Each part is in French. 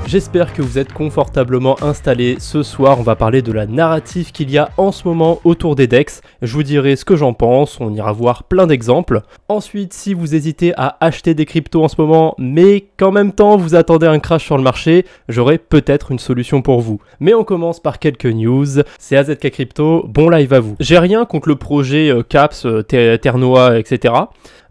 J'espère que vous êtes confortablement installés. Ce soir, on va parler de la narrative qu'il y a en ce moment autour des DEX. Je vous dirai ce que j'en pense, on ira voir plein d'exemples. Ensuite, si vous hésitez à acheter des cryptos en ce moment, mais qu'en même temps vous attendez un crash sur le marché, j'aurai peut-être une solution pour vous. Mais on commence par quelques news. C'est AZK Crypto, bon live à vous. J'ai rien contre le projet Caps, Ternoa, etc.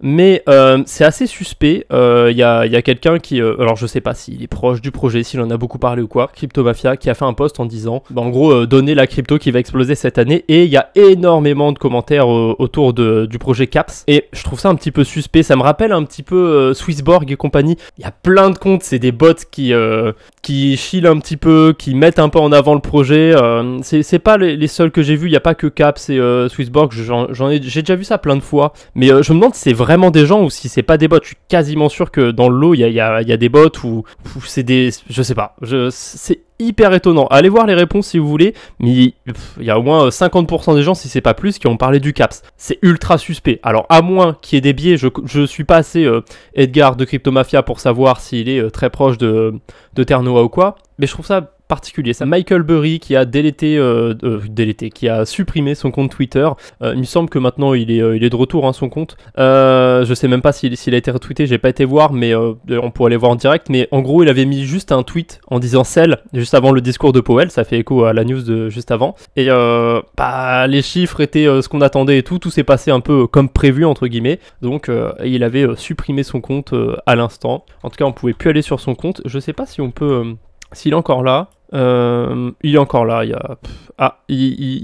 Mais c'est assez suspect. Il y a quelqu'un qui, alors je sais pas s'il est proche du projet, s'il en a beaucoup parlé ou quoi, Cryptomafia, qui a fait un post en disant, en gros, donnez la crypto qui va exploser cette année. Et il y a énormément de commentaires autour du projet Caps. Et je trouve ça un petit peu suspect. Ça me rappelle un petit peu Swissborg et compagnie. Il y a plein de comptes, c'est des bots qui chillent un petit peu, qui mettent un peu en avant le projet. C'est pas les seuls que j'ai vus. Il n'y a pas que Caps et Swissborg. J'ai déjà vu ça plein de fois. Mais je me demande si c'est vraiment des gens ou si c'est pas des bots. Je suis quasiment sûr que dans le lot, il y a des bots ou c'est des... Je sais pas. C'est hyper étonnant. Allez voir les réponses si vous voulez, mais il y a au moins 50% des gens, si c'est pas plus, qui ont parlé du Caps. C'est ultra suspect. Alors, à moins qu'il y ait des biais, je suis pas assez Edgar de Cryptomafia pour savoir s'il est très proche de Ternoa ou quoi, mais je trouve ça particulier. C'est Michael Burry qui a qui a supprimé son compte Twitter. Il me semble que maintenant il est de retour son compte. Je sais même pas s'il a été retweeté, j'ai pas été voir, mais on pourrait aller voir en direct. Mais en gros, il avait mis juste un tweet en disant sell juste avant le discours de Powell. Ça fait écho à la news de juste avant. Et les chiffres étaient ce qu'on attendait et tout s'est passé un peu comme prévu entre guillemets. Donc il avait supprimé son compte à l'instant. En tout cas, on pouvait plus aller sur son compte. Je sais pas si on peut. S'il est encore là, il est encore là. Il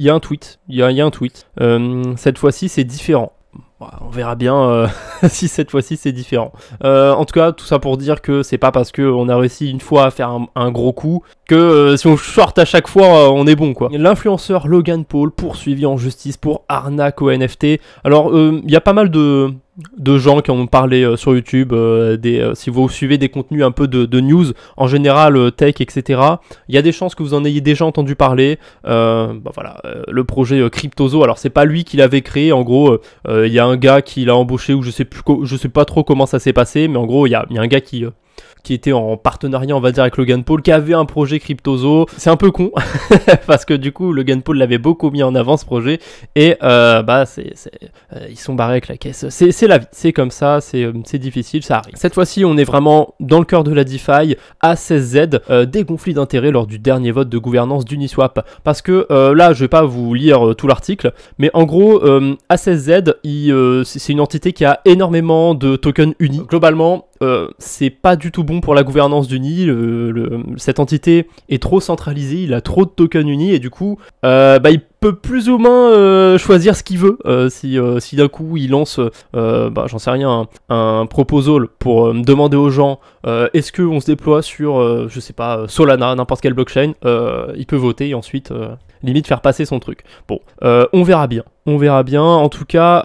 y a un tweet. Il y a un tweet. Cette fois-ci, c'est différent. On verra bien si cette fois-ci c'est différent. En tout cas, tout ça pour dire que c'est pas parce qu'on a réussi une fois à faire un gros coup que si on short à chaque fois, on est bon quoi. L'influenceur Logan Paul poursuivi en justice pour arnaque au NFT. Alors, il y a pas mal de gens qui en ont parlé sur YouTube, si vous suivez des contenus un peu de news, en général tech, etc. Il y a des chances que vous en ayez déjà entendu parler. Le projet Cryptozo, alors c'est pas lui qui l'avait créé, en gros, il y a un gars qui l'a embauché, ou je sais pas trop comment ça s'est passé, mais en gros, il y a un gars qui était en partenariat, on va dire, avec Logan Paul, qui avait un projet Cryptozo. C'est un peu con, parce que du coup, Logan Paul l'avait beaucoup mis en avant, ce projet, et ils sont barrés avec la caisse. C'est la vie, c'est comme ça, c'est difficile, ça arrive. Cette fois-ci, on est vraiment dans le cœur de la DeFi. A16Z, des conflits d'intérêts lors du dernier vote de gouvernance d'Uniswap. Parce que là, je vais pas vous lire tout l'article, mais en gros, A16Z, c'est une entité qui a énormément de tokens unis. Globalement, c'est pas du tout bon pour la gouvernance d'Uni. Cette entité est trop centralisée, il a trop de tokens unis et du coup, il peut plus ou moins choisir ce qu'il veut. Si d'un coup il lance, j'en sais rien, un proposal pour demander aux gens est-ce qu'on se déploie sur, je sais pas, Solana, n'importe quelle blockchain, il peut voter et ensuite limite faire passer son truc. Bon, on verra bien. On verra bien. En tout cas,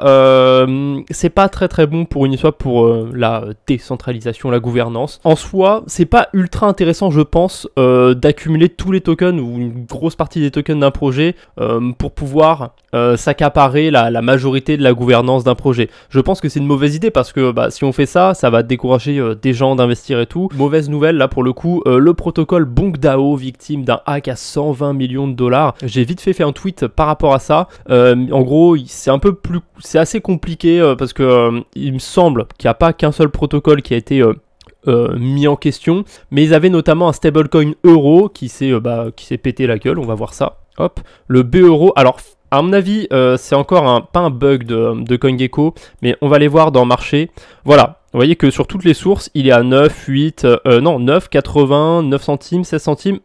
c'est pas très très bon pour Uniswap pour la décentralisation, la gouvernance. En soi, c'est pas ultra intéressant, je pense, d'accumuler tous les tokens ou une grosse partie des tokens d'un projet pour pouvoir s'accaparer la majorité de la gouvernance d'un projet. Je pense que c'est une mauvaise idée parce que si on fait ça, ça va décourager des gens d'investir et tout. Mauvaise nouvelle là pour le coup, le protocole BonkDAO, victime d'un hack à 120 millions de dollars. J'ai vite fait un tweet par rapport à ça. En gros, c'est assez compliqué parce que il me semble qu'il n'y a pas qu'un seul protocole qui a été mis en question, mais ils avaient notamment un stablecoin euro qui s'est pété la gueule. On va voir ça. Hop, le B-Euro. Alors, à mon avis, c'est encore pas un bug de CoinGecko, mais on va les voir dans marché. Voilà. Vous voyez que sur toutes les sources, il est à 9, 9, 80, 9 centimes, 16 centimes.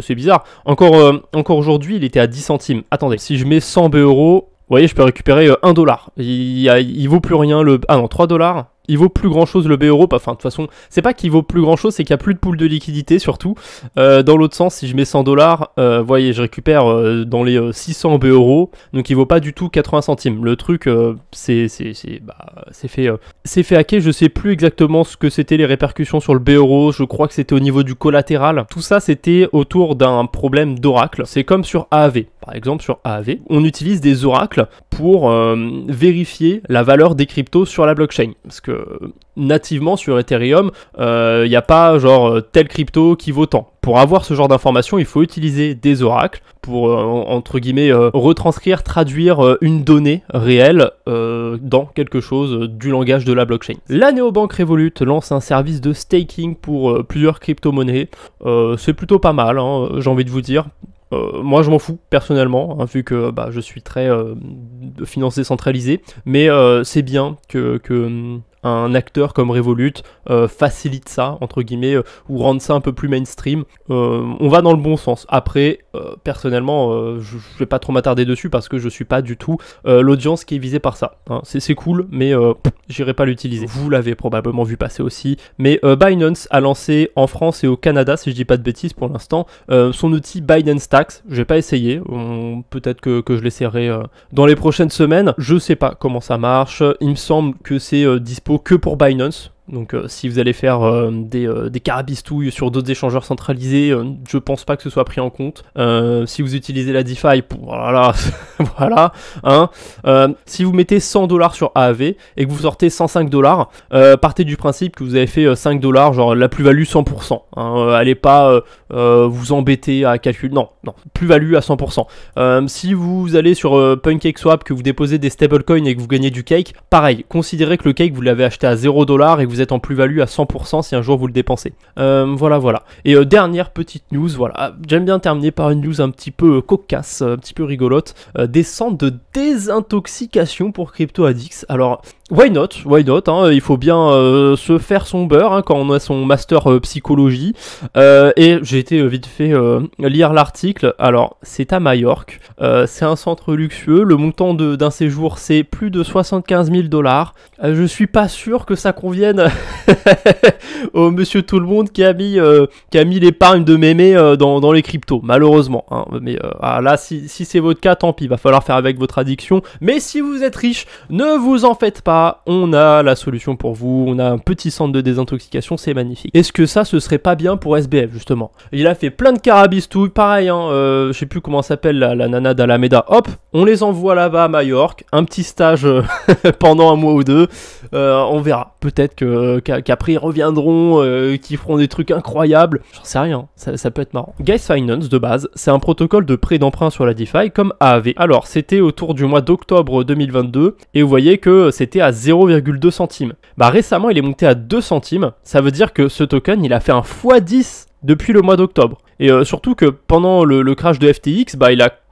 C'est bizarre. Encore aujourd'hui, il était à 10 centimes. Attendez, si je mets 100 B-Euro, vous voyez, je peux récupérer 1 dollar. Il vaut plus rien 3 dollars. Il vaut plus grand chose le B-Euro, enfin de toute façon, c'est pas qu'il vaut plus grand chose, c'est qu'il n'y a plus de pool de liquidité surtout. Dans l'autre sens, si je mets 100 dollars, vous voyez, je récupère dans les 600 B-Euro, donc il vaut pas du tout 80 centimes. Le truc, c'est fait hacker, je sais plus exactement ce que c'était les répercussions sur le B-Euro, je crois que c'était au niveau du collatéral. Tout ça, c'était autour d'un problème d'Oracle. C'est comme sur AAV. par exemple sur AAV, on utilise des oracles pour vérifier la valeur des cryptos sur la blockchain. Parce que nativement sur Ethereum, il n'y a pas genre tel crypto qui vaut tant. Pour avoir ce genre d'informations, il faut utiliser des oracles pour, entre guillemets, retranscrire, traduire une donnée réelle dans quelque chose du langage de la blockchain. La néobanque Revolut lance un service de staking pour plusieurs crypto-monnaies. C'est plutôt pas mal, hein, j'ai envie de vous dire. Moi je m'en fous personnellement, hein, vu que je suis très finance décentralisée, mais c'est bien que un acteur comme Revolut facilite ça, entre guillemets, ou rende ça un peu plus mainstream. On va dans le bon sens. Après, personnellement, je vais pas trop m'attarder dessus parce que je suis pas du tout l'audience qui est visée par ça. Hein. C'est cool, mais j'irai pas l'utiliser. Vous l'avez probablement vu passer aussi. Mais Binance a lancé en France et au Canada, si je dis pas de bêtises pour l'instant, son outil Binance Tax. J'ai pas essayé. Peut-être que je l'essaierai dans les prochaines semaines. Je sais pas comment ça marche. Il me semble que c'est dispo que pour Binance. Donc si vous allez faire des carabistouilles sur d'autres échangeurs centralisés, je pense pas que ce soit pris en compte. Si vous utilisez la DeFi, voilà, voilà. Hein. Si vous mettez $100 sur AAV et que vous sortez $105, partez du principe que vous avez fait $5, genre la plus-value 100%. Hein. Allez pas vous embêter à calculer. Non, plus-value à 100%. Si vous allez sur PancakeSwap, que vous déposez des stablecoins et que vous gagnez du cake, pareil, considérez que le cake vous l'avez acheté à $0 et que vous êtes en plus-value à 100% si un jour vous le dépensez. Voilà. Et dernière petite news, voilà. J'aime bien terminer par une news un petit peu cocasse, un petit peu rigolote. Des centres de désintoxication pour crypto-addicts. Alors, why not, hein, il faut bien se faire son beurre hein, quand on a son master psychologie. Et j'ai été vite fait lire l'article. Alors, c'est à Majorque. C'est un centre luxueux. Le montant d'un séjour, c'est plus de $75 000. Je suis pas sûr que ça convienne au monsieur tout le monde qui a mis l'épargne de mémé dans les cryptos, malheureusement. Hein. Mais là, si c'est votre cas, tant pis, il va falloir faire avec votre addiction. Mais si vous êtes riche, ne vous en faites pas. On a la solution pour vous. On a un petit centre de désintoxication, c'est magnifique. Est-ce que ça, ce serait pas bien pour SBF, justement? Il a fait plein de carabistouilles, pareil, hein, je sais plus comment s'appelle la nana d'Alameda. Hop, on les envoie là-bas à Majorque. Un petit stage pendant un mois ou deux. On verra. Peut-être qu'après ils reviendront, qu'ils feront des trucs incroyables. J'en sais rien, ça peut être marrant. Guys Finance, de base, c'est un protocole de prêt d'emprunt sur la DeFi comme AAV. Alors, c'était autour du mois d'octobre 2022 et vous voyez que c'était à 0,2 centimes. Récemment, il est monté à 2 centimes. Ça veut dire que ce token, il a fait un x10 depuis le mois d'octobre. Et surtout que pendant le crash de FTX,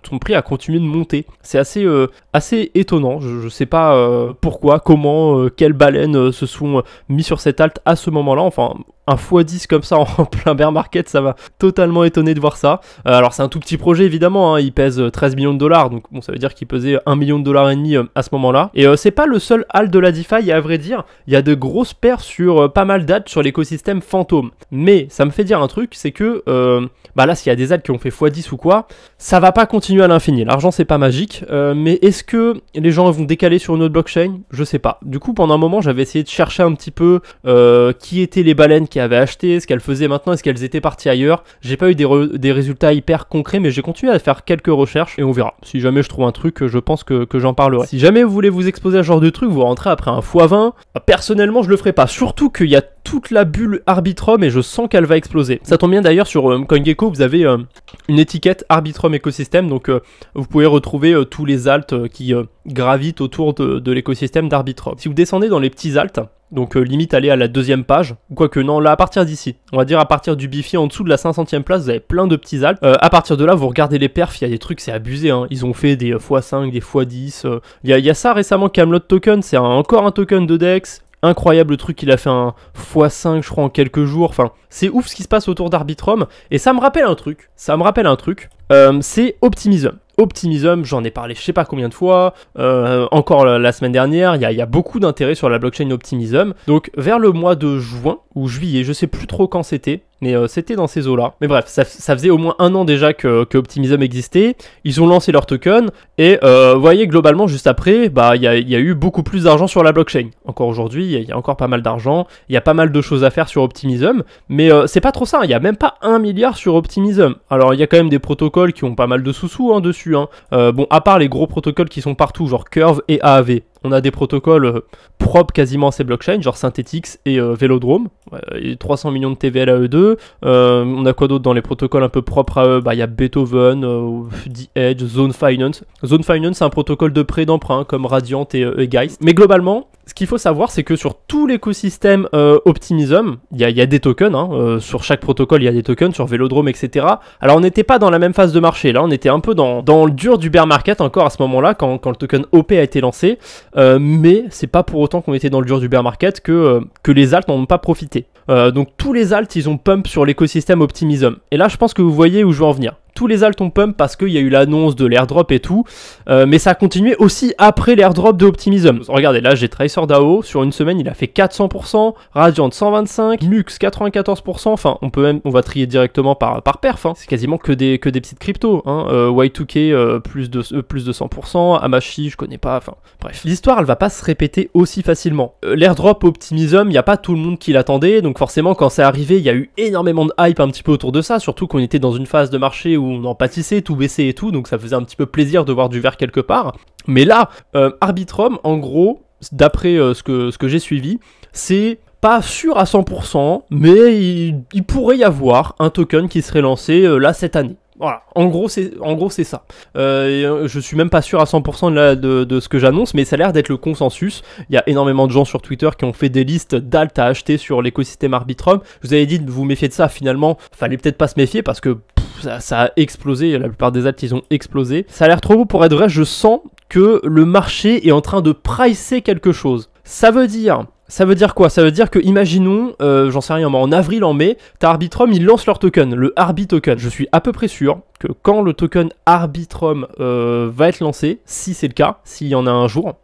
son prix a continué de monter. C'est assez étonnant. Je sais pas pourquoi, comment, quelles baleines se sont mis sur cette alt à ce moment-là. Enfin, un x10 comme ça en plein bear market, ça m'a totalement étonné de voir ça. Alors c'est un tout petit projet évidemment, hein, il pèse 13 millions de dollars, donc bon, ça veut dire qu'il pesait 1,5 million à ce moment-là. Et c'est pas le seul alt de la DeFi, et à vrai dire, il y a de grosses pertes sur pas mal d'alts sur l'écosystème fantôme. Mais ça me fait dire un truc, c'est que là s'il y a des alts qui ont fait x10 ou quoi, ça va pas continuer à l'infini. L'argent c'est pas magique, mais est-ce que les gens vont décaler sur une autre blockchain? Je sais pas. Du coup pendant un moment j'avais essayé de chercher un petit peu qui étaient les baleines qui avaient acheté, ce qu'elles faisaient maintenant, est-ce qu'elles étaient parties ailleurs. J'ai pas eu des résultats hyper concrets, mais j'ai continué à faire quelques recherches et on verra. Si jamais je trouve un truc, je pense que j'en parlerai. Si jamais vous voulez vous exposer à ce genre de truc, vous rentrez après un x20. Personnellement je le ferai pas, surtout qu'il y a toute la bulle Arbitrum et je sens qu'elle va exploser. Ça tombe bien d'ailleurs, sur CoinGecko vous avez une étiquette Arbitrum écosystème, donc vous pouvez retrouver tous les alts qui gravitent autour de l'écosystème d'Arbitrum. Si vous descendez dans les petits alts, donc limite aller à la 2e page, quoique non, là à partir d'ici, on va dire à partir du Bifi en dessous de la 500e place, vous avez plein de petits alts. À partir de là, vous regardez les perfs, il y a des trucs, c'est abusé, hein. Ils ont fait des x5, des x10, il y a ça récemment, Camelot Token, c'est encore un token de DEX. Incroyable truc, il a fait un x5 je crois en quelques jours, enfin c'est ouf ce qui se passe autour d'Arbitrum, et ça me rappelle un truc, c'est Optimism. Optimism, j'en ai parlé je sais pas combien de fois, encore la semaine dernière, il y a beaucoup d'intérêt sur la blockchain Optimism, donc vers le mois de juin ou juillet, je sais plus trop quand c'était, mais c'était dans ces eaux-là. Mais bref, ça faisait au moins 1 an déjà que Optimism existait. Ils ont lancé leur token et vous voyez globalement juste après, bah il y a eu beaucoup plus d'argent sur la blockchain. Encore aujourd'hui, il y a encore pas mal d'argent, il y a pas mal de choses à faire sur Optimism, mais c'est pas trop ça, il y a même pas 1 milliard sur Optimism. Alors il y a quand même des protocoles qui ont pas mal de sous-sous dessus. Bon, à part les gros protocoles qui sont partout, genre Curve et AAV. On a des protocoles propres quasiment à ces blockchains, genre Synthetix et Velodrome, et 300 millions de TVL à eux deux. On a quoi d'autre dans les protocoles un peu propres à eux? Bah, il y a Beethoven, The Edge, Zone Finance. Zone Finance, c'est un protocole de prêt d'emprunt comme Radiant et Geist. Mais globalement, ce qu'il faut savoir, c'est que sur tout l'écosystème Optimism, il y a des tokens, sur chaque protocole il y a des tokens, sur Velodrome, etc. Alors on n'était pas dans la même phase de marché, là on était un peu dans le dur du bear market encore à ce moment-là, quand le token OP a été lancé. Mais c'est pas pour autant qu'on était dans le dur du bear market que les alts n'en ont pas profité. Donc tous les alts ils ont pump sur l'écosystème Optimism. Et là je pense que vous voyez où je veux en venir. Tous les alts ont pump parce qu'il y a eu l'annonce de l'airdrop et tout, mais ça a continué aussi après l'airdrop de Optimism. Regardez, là j'ai TracerDAO, sur une semaine il a fait 400%, Radiant 125%, Mux 94%, enfin on va trier directement par perf, c'est quasiment que des petites cryptos, Y2K plus de 100%, Amashi je connais pas, enfin bref. L'histoire elle va pas se répéter aussi facilement. L'airdrop Optimism, il n'y a pas tout le monde qui l'attendait, donc forcément quand c'est arrivé il y a eu énormément de hype un petit peu autour de ça, surtout qu'on était dans une phase de marché où on en pâtissait, tout baissait et tout, donc ça faisait un petit peu plaisir de voir du vert quelque part. Mais là, Arbitrum, en gros, d'après ce que j'ai suivi, c'est pas sûr à 100%, mais il pourrait y avoir un token qui serait lancé là cette année. Voilà, en gros c'est ça. Je suis même pas sûr à 100% de ce que j'annonce, mais ça a l'air d'être le consensus. Il y a énormément de gens sur Twitter qui ont fait des listes d'alt à acheter sur l'écosystème Arbitrum. Je vous avais dit de vous méfier de ça, finalement, fallait peut-être pas se méfier parce que ça a explosé, la plupart des alts ils ont explosé. Ça a l'air trop beau pour être vrai, je sens que le marché est en train de pricer quelque chose. Ça veut dire quoi? Ça veut dire que, imaginons, j'en sais rien, en avril, en mai, t'as Arbitrum, ils lancent leur token, le Arbi token. Je suis à peu près sûr que quand le token Arbitrum va être lancé, si c'est le cas, s'il y en a un jour,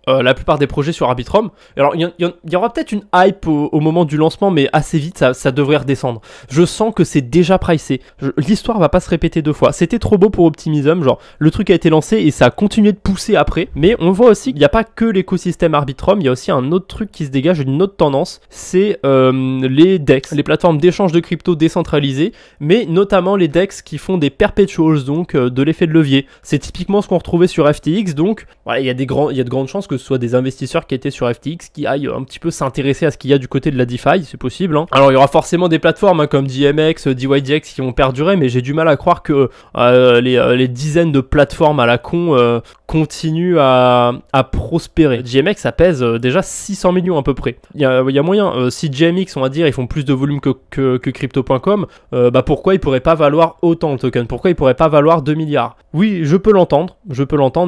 la plupart des projets sur Arbitrum. Alors, il y aura peut-être une hype au moment du lancement, mais assez vite, ça devrait redescendre. Je sens que c'est déjà pricé. L'histoire va pas se répéter 2 fois. C'était trop beau pour Optimism, genre, le truc a été lancé et ça a continué de pousser après. Mais on voit aussi qu'il n'y a pas que l'écosystème Arbitrum, il y a aussi un autre truc qui se dégage, une autre tendance, c'est les DEX, les plateformes d'échange de crypto décentralisées, mais notamment les DEX qui font des perpetuals, donc de l'effet de levier. C'est typiquement ce qu'on retrouvait sur FTX, donc voilà, il y a de grandes chances que ce soit des investisseurs qui étaient sur FTX qui aillent un petit peu s'intéresser à ce qu'il y a du côté de la DeFi, c'est possible. Alors il y aura forcément des plateformes comme DMX, DYDX qui vont perdurer, mais j'ai du mal à croire que les dizaines de plateformes à la con continuent à prospérer. GMX ça pèse déjà 600 millions à peu près. Il y a moyen, si GMX on va dire ils font plus de volume que Crypto.com, bah pourquoi ils pourraient pas valoir autant le token? Pourquoi ils pourraient pas valoir 2 milliards? Oui, je peux l'entendre,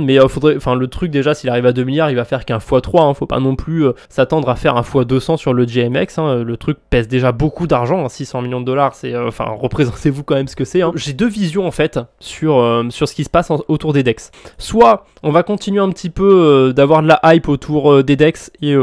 mais le truc déjà s'il arrive à 2 milliards, il va faire qu'un x3, faut pas non plus s'attendre à faire un x200 sur le GMX, le truc pèse déjà beaucoup d'argent, 600 millions de dollars, c'est, représentez-vous quand même ce que c'est. J'ai 2 visions en fait sur ce qui se passe autour des DEX. Soit on va continuer un petit peu d'avoir de la hype autour des DEX et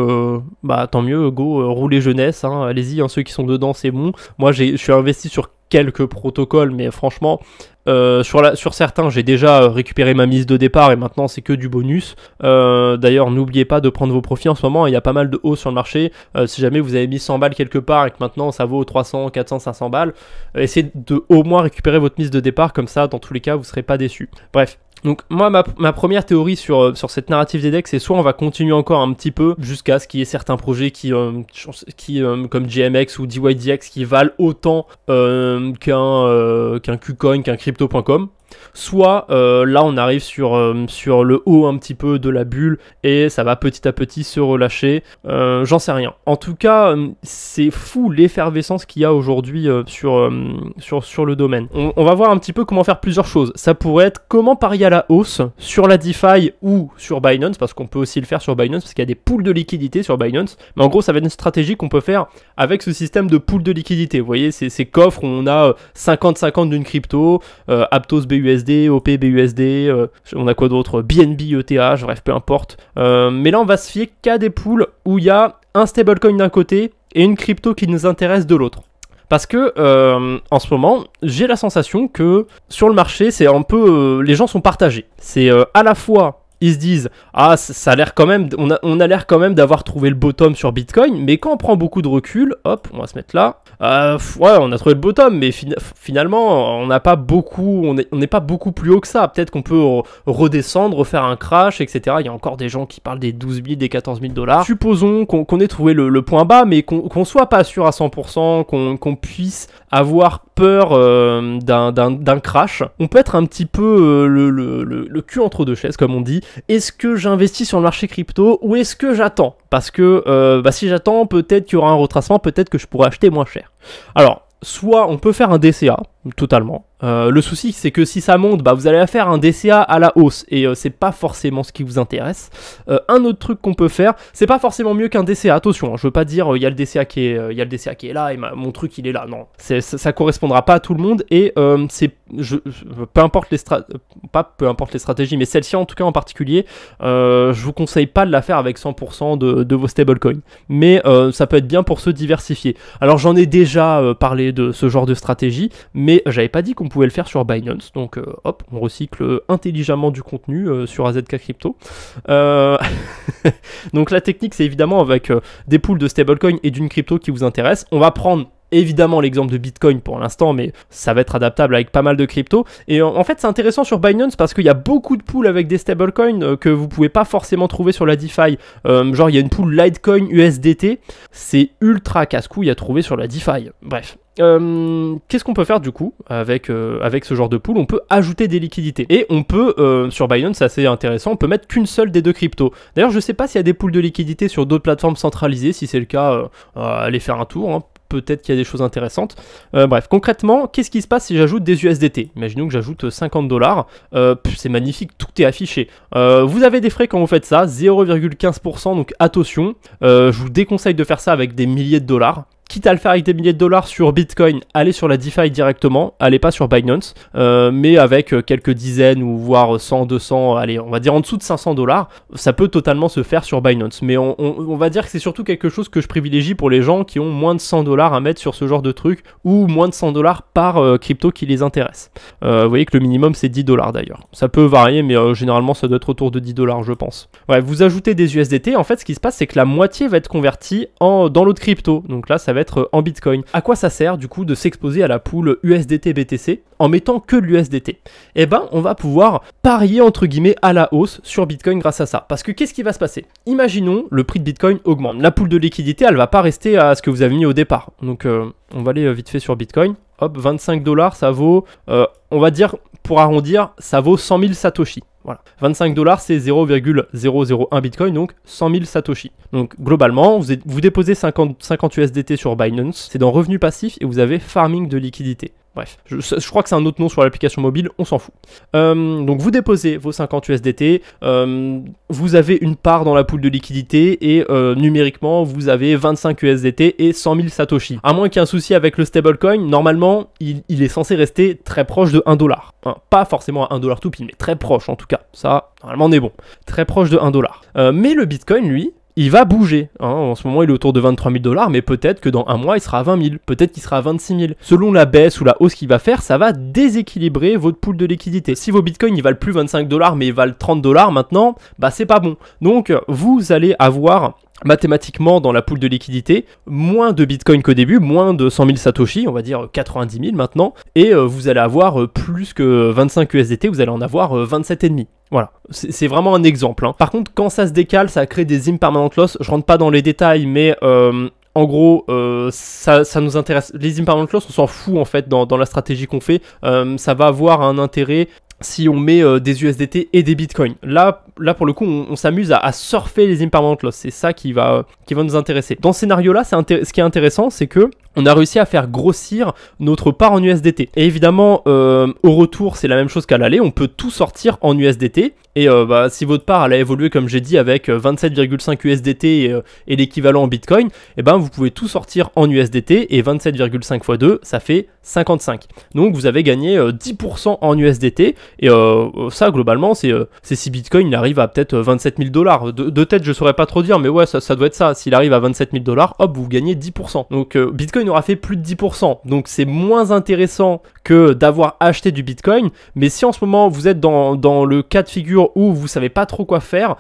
tant mieux, go, roulez jeunesse, allez-y, ceux qui sont dedans c'est bon. Moi je suis investi sur quelques protocoles, mais franchement sur certains j'ai déjà récupéré ma mise de départ et maintenant c'est que du bonus. D'ailleurs n'oubliez pas de prendre vos profits en ce moment, il y a pas mal de hauts sur le marché. Si jamais vous avez mis 100 balles quelque part et que maintenant ça vaut 300, 400, 500 balles, essayez de au moins récupérer votre mise de départ, comme ça dans tous les cas vous serez pas déçus. Bref. Donc moi ma première théorie sur cette narrative des DEX, c'est soit on va continuer encore un petit peu jusqu'à ce qu'il y ait certains projets qui comme GMX ou DYDX qui valent autant qu'un KuCoin, qu'un Crypto.com. Soit là on arrive sur le haut un petit peu de la bulle et ça va petit à petit se relâcher, j'en sais rien. En tout cas c'est fou l'effervescence qu'il y a aujourd'hui sur le domaine. On va voir un petit peu comment faire plusieurs choses. Ça pourrait être comment parier à la hausse sur la DeFi ou sur Binance, parce qu'on peut aussi le faire sur Binance parce qu'il y a des pools de liquidité sur Binance, mais en gros ça va être une stratégie qu'on peut faire avec ce système de pool de liquidité. Vous voyez ces coffres où on a 50-50 d'une crypto, Aptos BUSD, OP BUSD, on a quoi d'autre, BNB ETH, bref peu importe. Mais là on va se fier qu'à des pools où il y a un stablecoin d'un côté et une crypto qui nous intéresse de l'autre. Parce que en ce moment, j'ai la sensation que sur le marché, c'est un peu... les gens sont partagés. C'est à la fois... Ils se disent, ah, ça a l'air quand même, on a l'air quand même d'avoir trouvé le bottom sur Bitcoin, mais quand on prend beaucoup de recul, hop, on va se mettre là, ouais, on a trouvé le bottom, mais finalement, on n'a pas beaucoup, on n'est pas beaucoup plus haut que ça. Peut-être qu'on peut redescendre, refaire un crash, etc. Il y a encore des gens qui parlent des 12 000, des 14 000 $. Supposons qu'on ait trouvé le point bas, mais qu'on soit pas sûr à 100%, qu'on puisse avoir peur d'un crash. On peut être un petit peu le cul entre deux chaises, comme on dit. Est-ce que j'investis sur le marché crypto ou est-ce que j'attends? Parce que si j'attends, peut-être qu'il y aura un retracement, peut-être que je pourrai acheter moins cher. Alors, soit on peut faire un DCA, totalement. Le souci, c'est que si ça monte, vous allez faire un DCA à la hausse, et c'est pas forcément ce qui vous intéresse. Un autre truc qu'on peut faire, c'est pas forcément mieux qu'un DCA, attention, je veux pas dire il y a le DCA qui est là, et mon truc il est là, non. Ça correspondra pas à tout le monde, et peu importe les stratégies, mais celle-ci en tout cas en particulier, je vous conseille pas de la faire avec 100% de vos stablecoins, mais ça peut être bien pour se diversifier. Alors j'en ai déjà parlé de ce genre de stratégie, mais j'avais pas dit qu'on pouvait le faire sur Binance, donc hop, on recycle intelligemment du contenu sur AZK Crypto. Donc la technique, c'est évidemment avec des pools de stablecoin et d'une crypto qui vous intéresse. On va prendre évidemment l'exemple de Bitcoin pour l'instant, mais ça va être adaptable avec pas mal de crypto. Et en fait, c'est intéressant sur Binance parce qu'il y a beaucoup de pools avec des stablecoins que vous pouvez pas forcément trouver sur la DeFi. Genre, il y a une pool Litecoin USDT, c'est ultra casse-couille à trouver sur la DeFi. Bref. Qu'est-ce qu'on peut faire du coup avec ce genre de pool? On peut ajouter des liquidités et on peut sur Binance, c'est assez intéressant, on peut mettre qu'une seule des deux cryptos. D'ailleurs, je sais pas s'il y a des pools de liquidités sur d'autres plateformes centralisées. Si c'est le cas, allez faire un tour, hein. Peut-être qu'il y a des choses intéressantes. Bref, concrètement, qu'est-ce qui se passe si j'ajoute des USDT? Imaginons que j'ajoute 50 $. C'est magnifique, tout est affiché. Vous avez des frais quand vous faites ça, 0,15%, donc attention. Je vous déconseille de faire ça avec des milliers de dollars. Quitte à le faire avec des milliers de dollars sur Bitcoin, allez sur la DeFi directement, allez pas sur Binance, mais avec quelques dizaines ou voire 100, 200, allez, on va dire en dessous de 500 $, ça peut totalement se faire sur Binance. Mais on va dire que c'est surtout quelque chose que je privilégie pour les gens qui ont moins de 100 $ à mettre sur ce genre de truc, ou moins de 100 $ par crypto qui les intéresse. Vous voyez que le minimum c'est 10 $ d'ailleurs. Ça peut varier, mais généralement ça doit être autour de 10 $, je pense. Ouais, vous ajoutez des USDT, en fait ce qui se passe c'est que la moitié va être convertie dans l'autre crypto, donc là ça va être en Bitcoin. À quoi ça sert du coup de s'exposer à la pool USDT BTC en mettant que l'USDT? Eh ben on va pouvoir parier entre guillemets à la hausse sur Bitcoin grâce à ça. Parce que qu'est-ce qui va se passer? Imaginons le prix de Bitcoin augmente. La pool de liquidité elle va pas rester à ce que vous avez mis au départ. Donc on va aller vite fait sur Bitcoin. Hop, 25 $, ça vaut, on va dire pour arrondir, ça vaut 100 000 Satoshi. Voilà. 25 $, c'est 0,001 Bitcoin, donc 100 000 Satoshi. Donc globalement, vous déposez 50 USDT sur Binance, c'est dans revenu passif et vous avez farming de liquidité. Bref, je crois que c'est un autre nom sur l'application mobile, on s'en fout. Donc vous déposez vos 50 USDT, vous avez une part dans la pool de liquidité et numériquement vous avez 25 USDT et 100 000 Satoshi. À moins qu'il y ait un souci avec le stablecoin, normalement il est censé rester très proche de 1 $. Hein, pas forcément à 1 $ tout pile, mais très proche en tout cas. Ça, normalement on est bon. Très proche de 1 $. Mais le Bitcoin, lui, il va bouger, hein. En ce moment il est autour de 23 000 $, mais peut-être que dans un mois il sera à 20 000, peut-être qu'il sera à 26 000. Selon la baisse ou la hausse qu'il va faire, ça va déséquilibrer votre pool de liquidité. Si vos bitcoins ils valent plus 25 $ mais ils valent 30 $ maintenant, c'est pas bon. Donc vous allez avoir mathématiquement dans la pool de liquidité moins de bitcoin qu'au début, moins de 100 000 Satoshi, on va dire 90 000 maintenant, et vous allez avoir plus que 25 USDT, vous allez en avoir 27,5. Voilà, c'est vraiment un exemple, hein. Par contre, quand ça se décale, ça crée des impermanent loss. Je rentre pas dans les détails, mais en gros, ça nous intéresse. Les impermanent loss, on s'en fout en fait dans la stratégie qu'on fait. Ça va avoir un intérêt si on met des USDT et des bitcoins. Là pour le coup, on s'amuse à surfer les impermanent loss. C'est ça qui va nous intéresser. Dans ce scénario-là, ce qui est intéressant, c'est que on a réussi à faire grossir notre part en USDT. Et évidemment, au retour, c'est la même chose qu'à l'aller. On peut tout sortir en USDT. Et si votre part elle a évolué comme j'ai dit avec 27,5 USDT et l'équivalent en Bitcoin, vous pouvez tout sortir en USDT et 27,5 x 2, ça fait 55. Donc vous avez gagné 10% en USDT, et ça globalement c'est si Bitcoin il arrive à peut-être 27 000 $. De tête je saurais pas trop dire, mais ouais ça doit être ça. S'il arrive à 27 000 $, hop, vous gagnez 10%. Donc Bitcoin aura fait plus de 10%, donc c'est moins intéressant que d'avoir acheté du Bitcoin. Mais si en ce moment vous êtes dans le cas de figure où vous savez pas trop quoi faire,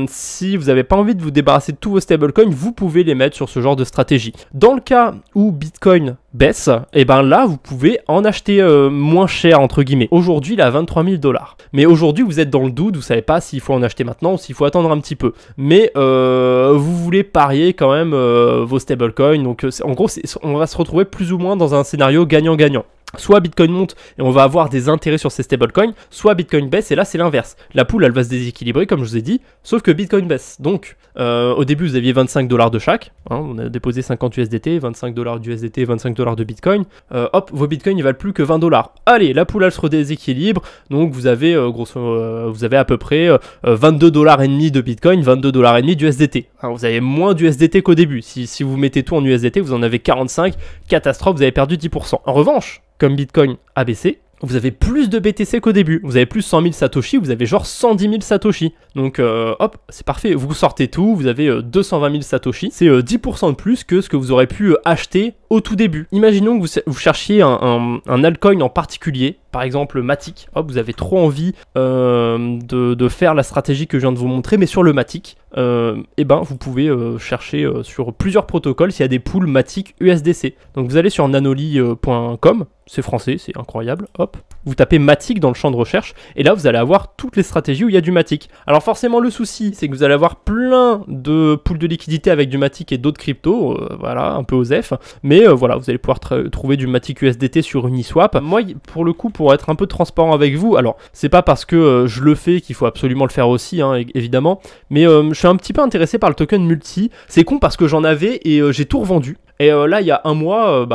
si vous n'avez pas envie de vous débarrasser de tous vos stablecoins, vous pouvez les mettre sur ce genre de stratégie. Dans le cas où Bitcoin baisse, et ben là vous pouvez en acheter moins cher entre guillemets. Aujourd'hui il est à 23 000 $. Mais aujourd'hui vous êtes dans le doute, vous savez pas s'il faut en acheter maintenant ou s'il faut attendre un petit peu. Mais vous voulez parier quand même vos stablecoins. Donc en gros on va se retrouver plus ou moins dans un scénario gagnant-gagnant. Soit Bitcoin monte et on va avoir des intérêts sur ces stablecoins, soit Bitcoin baisse et là c'est l'inverse. La poule elle va se déséquilibrer comme je vous ai dit, sauf que Bitcoin baisse. Donc au début vous aviez 25 $ de chaque, hein, on a déposé 50 USDT, 25 $ d'USDT, 25 $ de Bitcoin. Hop, vos Bitcoins ils valent plus que 20 $. Allez, la poule elle se redéséquilibre, donc vous avez vous avez à peu près 22 $ et demi de Bitcoin, 22 $ et demi d'USDT. Hein, vous avez moins d'USDT qu'au début. Si vous mettez tout en USDT, vous en avez 45, catastrophe, vous avez perdu 10%. En revanche, comme Bitcoin a baissé, vous avez plus de BTC qu'au début. Vous avez plus 100 000 Satoshi, vous avez genre 110 000 Satoshi. Donc hop, c'est parfait. Vous sortez tout, vous avez 220 000 Satoshi. C'est 10% de plus que ce que vous aurez pu acheter au tout début. Imaginons que vous cherchiez un altcoin en particulier, par exemple Matic. Hop, vous avez trop envie de faire la stratégie que je viens de vous montrer, mais sur le Matic, et ben vous pouvez chercher sur plusieurs protocoles s'il y a des pools Matic USDC. Donc vous allez sur nanoli.com, c'est français, c'est incroyable. Hop, vous tapez Matic dans le champ de recherche et là vous allez avoir toutes les stratégies où il y a du Matic. Alors forcément le souci c'est que vous allez avoir plein de pools de liquidité avec du Matic et d'autres cryptos, voilà, un peu OSEF, mais voilà, vous allez pouvoir trouver du Matic USDT sur Uniswap. Moi pour le coup, pour être un peu transparent avec vous, alors c'est pas parce que je le fais qu'il faut absolument le faire aussi, hein, évidemment, mais je suis un petit peu intéressé par le token multi. C'est con parce que j'en avais et j'ai tout revendu. Et là il y a un mois,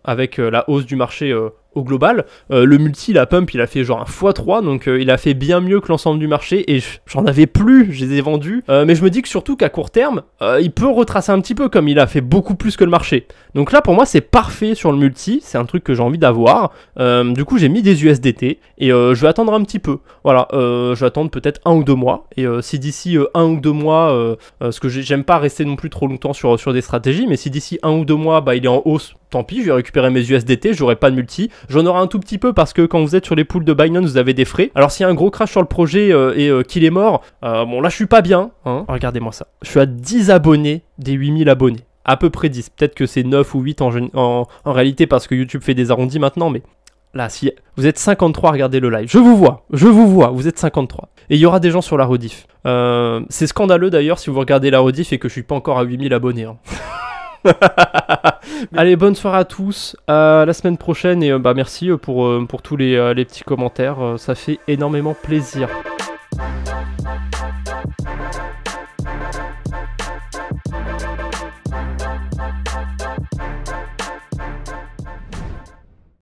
avec la hausse du marché au global, le multi, la pump, il a fait genre un x3, donc il a fait bien mieux que l'ensemble du marché, et j'en avais plus, je les ai vendus, mais je me dis que surtout qu'à court terme, il peut retracer un petit peu, comme il a fait beaucoup plus que le marché. Donc là, pour moi, c'est parfait sur le multi, c'est un truc que j'ai envie d'avoir. Du coup, j'ai mis des USDT, et je vais attendre un petit peu. Voilà, je vais attendre peut-être 1 ou 2 mois, et si d'ici 1 ou 2 mois, parce que j'aime pas rester non plus trop longtemps sur des stratégies, mais si d'ici 1 ou 2 mois, il est en hausse, tant pis, je vais récupérer mes USDT, j'aurai pas de multi. J'en aurai un tout petit peu parce que quand vous êtes sur les pools de Binance, vous avez des frais. Alors s'il y a un gros crash sur le projet et qu'il est mort, bon là je suis pas bien, hein. Regardez-moi ça. Je suis à 10 abonnés des 8000 abonnés. À peu près 10. Peut-être que c'est 9 ou 8 en réalité parce que YouTube fait des arrondis maintenant, mais là, si vous êtes 53 à regarder le live, je vous vois, vous êtes 53. Et il y aura des gens sur la rediff. C'est scandaleux d'ailleurs si vous regardez la rediff et que je suis pas encore à 8000 abonnés, hein. Allez, bonne soirée à tous, à la semaine prochaine et merci pour tous les petits commentaires, ça fait énormément plaisir.